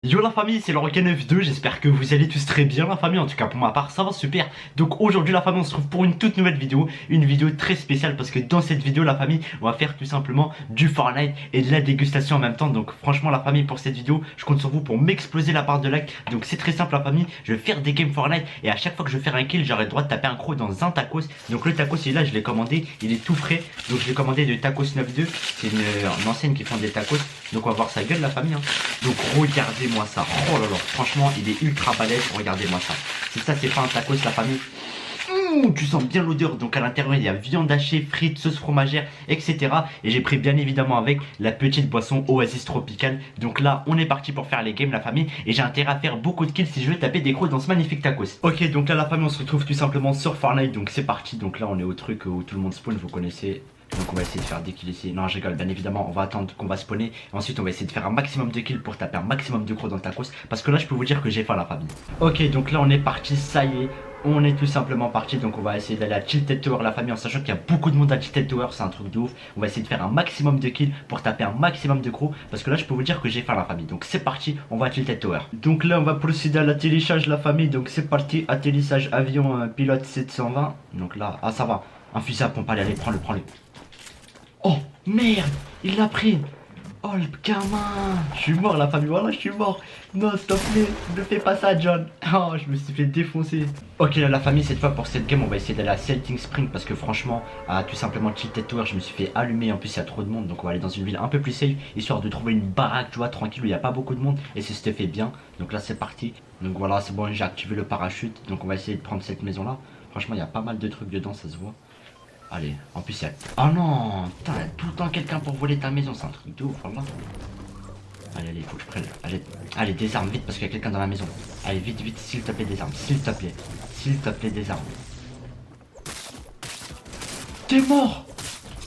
Yo la famille, c'est le Rocket 92, j'espère que vous allez tous très bien la famille, en tout cas pour ma part ça va super. Donc aujourd'hui la famille on se trouve pour une toute nouvelle vidéo, une vidéo très spéciale parce que dans cette vidéo la famille on va faire tout simplement du Fortnite et de la dégustation en même temps. Donc franchement la famille pour cette vidéo je compte sur vous pour m'exploser la barre de like. Donc c'est très simple la famille, je vais faire des games Fortnite et à chaque fois que je vais faire un kill j'aurai le droit de taper un croc dans un tacos. Donc le tacos il est là, je l'ai commandé, il est tout frais. Donc je l'ai commandé de Tacos 92, c'est une enseigne qui font des tacos. Donc on va voir sa gueule la famille hein. Donc regardez-moi ça, oh là là, franchement il est ultra balèze, regardez-moi ça. Si ça c'est pas un tacos la famille, tu sens bien l'odeur. Donc à l'intérieur il y a viande hachée, frites, sauce fromagère, etc. Et j'ai pris bien évidemment avec la petite boisson Oasis Tropical. Donc là on est parti pour faire les games la famille. Et j'ai intérêt à faire beaucoup de kills si je veux taper des crocs dans ce magnifique tacos. Ok, donc là la famille on se retrouve tout simplement sur Fortnite. Donc c'est parti, donc là on est au truc où tout le monde spawn, vous connaissez. Donc on va essayer de faire des kills ici. Non je rigole, bien évidemment on va attendre qu'on va spawner. Et ensuite on va essayer de faire un maximum de kills pour taper un maximum de crocs dans le tacos. Parce que là je peux vous dire que j'ai faim la famille. Ok, donc là on est parti, ça y est. On est tout simplement parti, donc on va essayer d'aller à Tilted Tower la famille en sachant qu'il y a beaucoup de monde à Tilted Tower, c'est un truc de ouf. On va essayer de faire un maximum de kills pour taper un maximum de crocs parce que là je peux vous dire que j'ai faim la famille. Donc c'est parti, on va à Tilted Tower. Donc là on va procéder à l'atterrissage la famille, donc c'est parti, atterrissage avion pilote 720. Donc là, ah ça va, un fusil à pompe, allez, prends-le, prends-le. Oh merde, il l'a pris. Oh le gamin, je suis mort la famille, voilà je suis mort. Non s'il te plaît, ne fais pas ça John. Oh je me suis fait défoncer. Ok là la famille, cette fois pour cette game on va essayer d'aller à Celtic Spring. Parce que franchement à tout simplement Tilted Tower je me suis fait allumer. En plus il y a trop de monde, donc on va aller dans une ville un peu plus safe, histoire de trouver une baraque tu vois tranquille où il n'y a pas beaucoup de monde. Et c'est ce qui fait bien, donc là c'est parti. Donc voilà c'est bon, j'ai activé le parachute. Donc on va essayer de prendre cette maison là. Franchement il y a pas mal de trucs dedans, ça se voit. Allez, en plus il y a... Oh non, putain, il y a tout le temps quelqu'un pour voler ta maison, c'est un truc de ouf, voilà. Allez, allez, il faut que je prenne. Allez, allez, des armes, vite, parce qu'il y a quelqu'un dans la maison. Allez, vite, vite, s'il te plaît, des armes, s'il te plaît. S'il te plaît, des armes. T'es mort.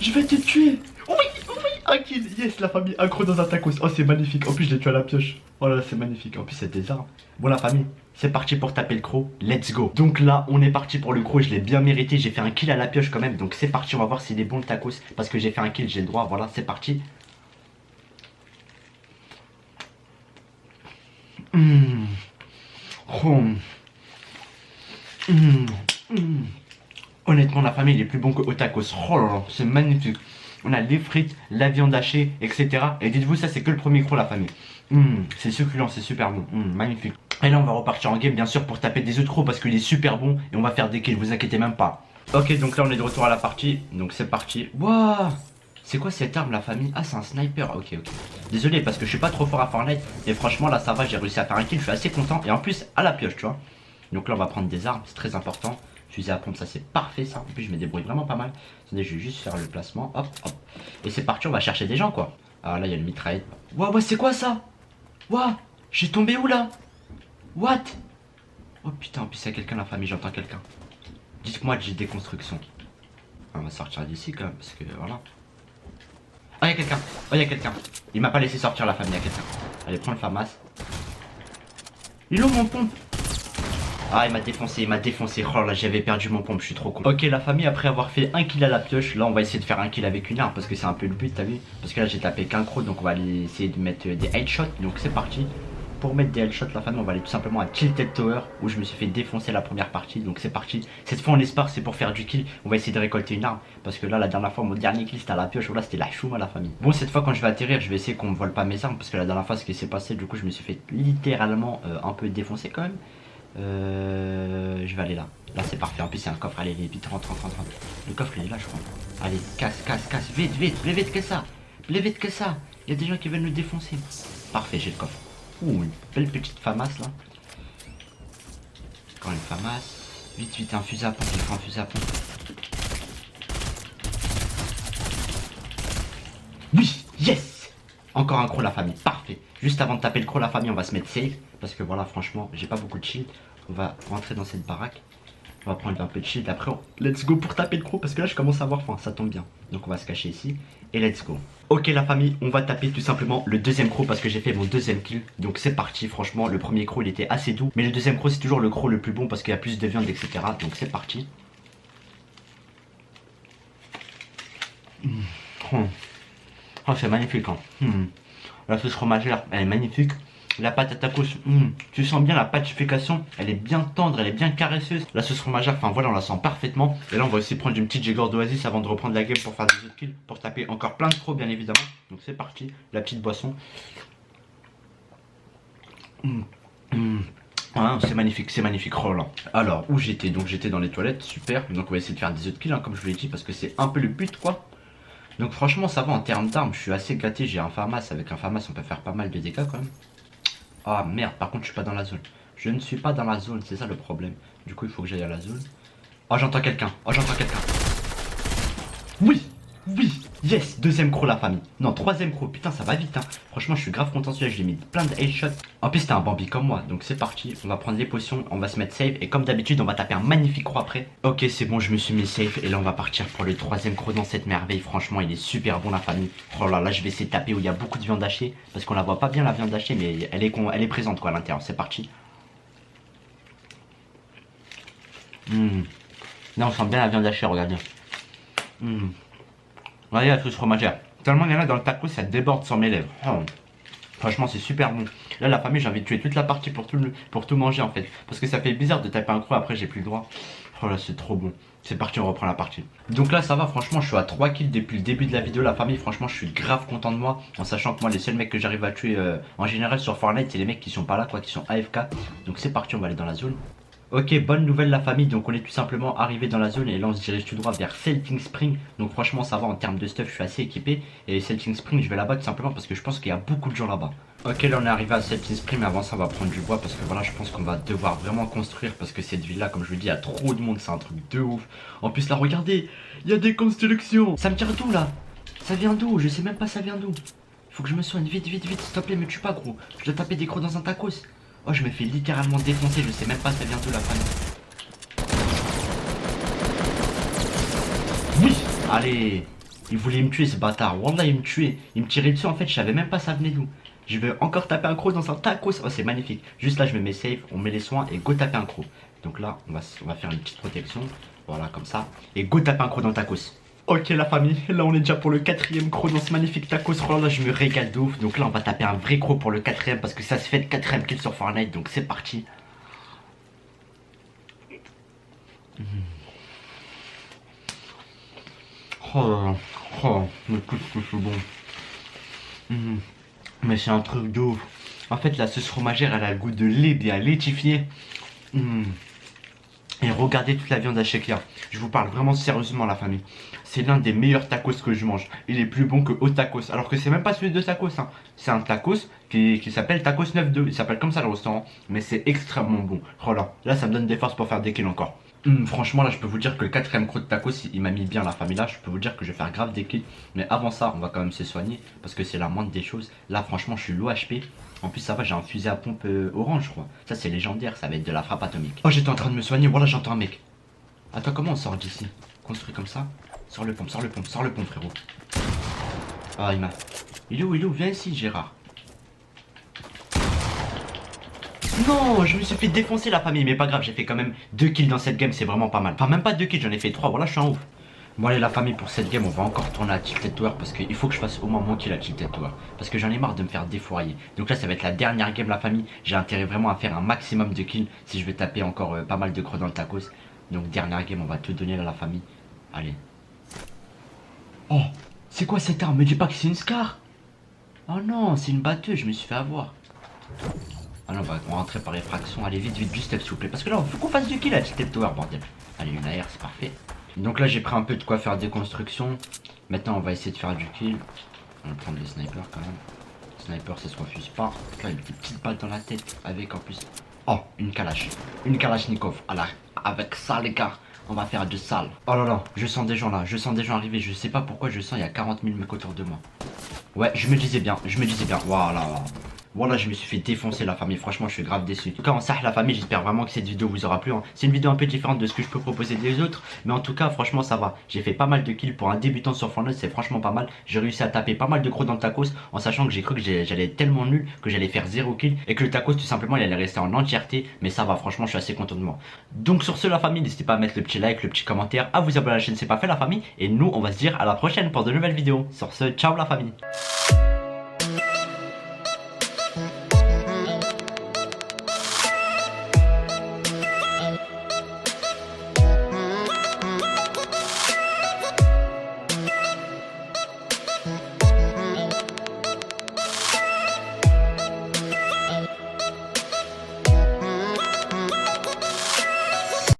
Je vais te tuer. Oui, oui, un kill. Yes, la famille, un croc dans un tacos. Oh, c'est magnifique. En plus, je l'ai tué à la pioche. Oh là là, c'est magnifique. En plus, c'est des armes. Bon, la famille, c'est parti pour taper le croc. Let's go. Donc là, on est parti pour le croc. Je l'ai bien mérité. J'ai fait un kill à la pioche quand même. Donc c'est parti. On va voir s'il est bon le tacos. Parce que j'ai fait un kill, j'ai le droit. Voilà, c'est parti. Oh. Honnêtement, la famille il est plus bon que au tacos. Oh là là, c'est magnifique. On a les frites, la viande hachée, etc. Et dites-vous, ça c'est que le premier croc, la famille. C'est succulent, c'est super bon. Magnifique. Et là, on va repartir en game, bien sûr, pour taper des autres crocs parce qu'il est super bon. Et on va faire des kills, vous inquiétez même pas. Ok, donc là, on est de retour à la partie. Donc c'est parti. Waouh! C'est quoi cette arme la famille? Ah c'est un sniper, ok. Désolé parce que je suis pas trop fort à Fortnite. Et franchement là ça va, j'ai réussi à faire un kill, je suis assez content. Et en plus à la pioche tu vois. Donc là on va prendre des armes, c'est très important. Fusil à pompe ça c'est parfait ça. En plus je me débrouille vraiment pas mal. Attendez je vais juste faire le placement, hop hop. Et c'est parti, on va chercher des gens quoi. Ah là il y a le mitraillette. Waouh c'est quoi ça? Waouh, j'ai tombé où là? What? Oh putain en plus il y a quelqu'un la famille, j'entends quelqu'un. Dites-moi que j'ai des constructions. On va sortir d'ici quand même parce que voilà. Oh y'a quelqu'un, oh y'a quelqu'un. Il m'a pas laissé sortir la famille, y'a quelqu'un. Allez prends le FAMAS. Il est où mon pompe? Ah il m'a défoncé, oh là j'avais perdu mon pompe, je suis trop con. Ok la famille, après avoir fait un kill à la pioche, là on va essayer de faire un kill avec une arme. Parce que c'est un peu le but t'as vu. Parce que là j'ai tapé qu'un croc, donc on va aller essayer de mettre des headshots. Donc c'est parti. Pour mettre des headshots la famille on va aller tout simplement à Tilted Tower où je me suis fait défoncer la première partie. Donc c'est parti. Cette fois on espère c'est pour faire du kill. On va essayer de récolter une arme. Parce que là la dernière fois mon dernier kill c'était à la pioche. Voilà c'était la chouma la famille. Bon cette fois quand je vais atterrir je vais essayer qu'on me vole pas mes armes. Parce que la dernière fois ce qui s'est passé du coup je me suis fait littéralement un peu défoncer quand même. Je vais aller là. Là c'est parfait. En plus c'est un coffre. Allez vite rentre. Le coffre il est là je crois. Allez casse. Vite. Plus vite que ça. Il y a des gens qui veulent nous défoncer. Parfait j'ai le coffre. Ouh, une belle petite FAMAS là. Encore une FAMAS. Vite, un fusil à pompe, il faut un fusil à pompe. Oui, yes. Encore un croc la famille, parfait. Juste avant de taper le croc la famille, on va se mettre safe. Parce que voilà, franchement, j'ai pas beaucoup de shield. On va rentrer dans cette baraque. On va prendre un peu de shield. Après, let's go pour taper le croc. Parce que là, je commence à avoir faim, ça tombe bien. Donc on va se cacher ici. Et let's go. Ok la famille, on va taper tout simplement le deuxième croc parce que j'ai fait mon deuxième kill. Donc c'est parti, franchement le premier croc il était assez doux. Mais le deuxième croc c'est toujours le croc le plus bon parce qu'il y a plus de viande etc. Donc c'est parti. Oh c'est magnifique hein. La sauce fromagère elle est magnifique. La pâte à tacos, tu sens bien la pâtification, elle est bien tendre, elle est bien caresseuse. La sauce fromagère, enfin voilà, on la sent parfaitement. Et là, on va aussi prendre une petite Jäger d'Oasis avant de reprendre la game pour faire des autres kills, pour taper encore plein de crocs, bien évidemment. Donc c'est parti, la petite boisson. Ah, c'est magnifique, oh là. Alors, où j'étais? Donc j'étais dans les toilettes, super. Donc on va essayer de faire des autres kills, hein, comme je vous l'ai dit, parce que c'est un peu le but, quoi. Donc franchement, ça va en termes d'armes, je suis assez gâté. J'ai un FAMAS, avec un FAMAS, on peut faire pas mal de dégâts quand même. Ah merde, par contre je suis pas dans la zone. Je ne suis pas dans la zone, c'est ça le problème. Du coup il faut que j'aille à la zone. Oh j'entends quelqu'un, Oui, yes, deuxième croc la famille. Non, troisième croc, putain ça va vite hein. Franchement je suis grave content celui-là, je l'ai mis plein de headshots. En plus t'es un Bambi comme moi, donc c'est parti. On va prendre les potions, on va se mettre safe. Et comme d'habitude on va taper un magnifique croc après. Ok c'est bon, je me suis mis safe. Et là on va partir pour le troisième croc dans cette merveille. Franchement il est super bon la famille. Oh là là, je vais essayer de taper où il y a beaucoup de viande hachée. Parce qu'on la voit pas bien la viande hachée, mais elle est présente quoi à l'intérieur. C'est parti. Là on sent bien la viande hachée, regardez. Regardez la sauce fromagère. Tellement il y en a dans le taco, ça déborde sur mes lèvres. Oh. Franchement, c'est super bon. Là, la famille, j'ai envie de tuer toute la partie pour tout manger en fait. Parce que ça fait bizarre de taper un croc, après j'ai plus le droit. Oh là, c'est trop bon. C'est parti, on reprend la partie. Donc là, ça va, franchement, je suis à 3 kills depuis le début de la vidéo. La famille, franchement, je suis grave content de moi. En sachant que moi, les seuls mecs que j'arrive à tuer en général sur Fortnite, c'est les mecs qui sont pas là, quoi, qui sont AFK. Donc c'est parti, on va aller dans la zone. Ok, bonne nouvelle la famille, donc on est tout simplement arrivé dans la zone et là on se dirige tout droit vers Celtic Spring. Donc franchement ça va en termes de stuff, je suis assez équipé. Et Celtic Spring je vais là-bas tout simplement parce que je pense qu'il y a beaucoup de gens là-bas. Ok, là on est arrivé à Celtic Spring, mais avant ça on va prendre du bois parce que voilà je pense qu'on va devoir vraiment construire. Parce que cette ville là, comme je vous dis, il y a trop de monde, c'est un truc de ouf. En plus là regardez, il y a des constructions. Ça me tire d'où là? Ça vient d'où? Je sais même pas ça vient d'où. Faut que je me soigne, vite, s'il te plaît, me tue pas gros. Je dois taper des crocs dans un tacos. Oh, je me fais littéralement défoncer, je sais même pas ça vient d'où la famille. Oui, allez. Il voulait me tuer ce bâtard, Wallah il me tuait. Il me tirait dessus en fait, je savais même pas ça venait d'où. Je vais encore taper un croc dans un tacos. Oh c'est magnifique. Juste là je me mets safe, on met les soins et go taper un croc. Donc là on va faire une petite protection. Voilà comme ça. Et go taper un croc dans le tacos. Ok la famille, là on est déjà pour le quatrième croc dans ce magnifique tacos. Oh là je me régale de ouf. Donc là on va taper un vrai croc pour le quatrième parce que ça se fait le quatrième kill sur Fortnite. Donc c'est parti. Oh, mais qu'est-ce que c'est bon. Mais c'est un truc de ouf. En fait la sauce fromagère elle a le goût de lait bien laitifié. Et regardez toute la viande hachée qu'il y a. Je vous parle vraiment sérieusement la famille. C'est l'un des meilleurs tacos que je mange. Il est plus bon que au tacos. Alors que c'est même pas celui de tacos. Hein. C'est un tacos qui s'appelle Tacos 92. Il s'appelle comme ça le restaurant. Mais c'est extrêmement bon. Voilà. Là ça me donne des forces pour faire des kills encore. Franchement là je peux vous dire que le quatrième croc de tacos il m'a mis bien la famille. Là je peux vous dire que je vais faire grave des kills. Mais avant ça on va quand même se soigner. Parce que c'est la moindre des choses. Là franchement je suis low HP. En plus ça va, j'ai un fusil à pompe orange je crois. Ça c'est légendaire, ça va être de la frappe atomique. Oh j'étais en train de me soigner, voilà j'entends un mec. Attends comment on sort d'ici? Construit comme ça. Sors le pompe frérot. Ah il m'a... Il est où? Viens ici Gérard. Non, je me suis fait défoncer la famille, mais pas grave, j'ai fait quand même 2 kills dans cette game, c'est vraiment pas mal. Enfin même pas 2 kills, j'en ai fait 3, voilà je suis en ouf. Bon allez la famille, pour cette game on va encore tourner à Tilted Tower parce qu'il faut que je fasse au moins mon kill à Tilted Tower. Parce que j'en ai marre de me faire défourailler. Donc là ça va être la dernière game la famille. J'ai intérêt vraiment à faire un maximum de kills si je vais taper encore pas mal de crocs dans le tacos. Donc dernière game on va tout donner à la famille. Allez. Oh, c'est quoi cette arme? Me dis pas que c'est une Scar. Oh non, c'est une batteuse, je me suis fait avoir. Ah non, on va rentrer par effraction. Allez vite, du step s'il vous plaît. Parce que là il faut qu'on fasse du kill à Tilted Tower bordel. Allez une AR c'est parfait. Donc là j'ai pris un peu de quoi faire des constructions. Maintenant on va essayer de faire du kill. On va prendre des snipers quand même. Sniper ça se refuse pas. Là il y a des petites balles dans la tête. Avec en plus... Oh une Kalash. Une Kalachnikov. Alors avec ça les gars, on va faire de sale. Oh là là, je sens des gens là. Je sens des gens arriver. Je sais pas pourquoi je sens il y a 40 000 mecs autour de moi. Ouais je me disais bien. Voilà. Voilà, je me suis fait défoncer la famille, franchement je suis grave déçu. En tout cas, on sait la famille, j'espère vraiment que cette vidéo vous aura plu. Hein. C'est une vidéo un peu différente de ce que je peux proposer des autres. Mais en tout cas, franchement ça va. J'ai fait pas mal de kills pour un débutant sur Fortnite, c'est franchement pas mal. J'ai réussi à taper pas mal de crocs dans le tacos en sachant que j'ai cru que j'allais être tellement nul que j'allais faire 0 kill. Et que le tacos tout simplement il allait rester en entièreté. Mais ça va, franchement je suis assez content de moi. Donc sur ce la famille, n'hésitez pas à mettre le petit like, le petit commentaire, à vous abonner à la chaîne si c'est pas fait la famille. Et nous on va se dire à la prochaine pour de nouvelles vidéos. Sur ce, ciao la famille.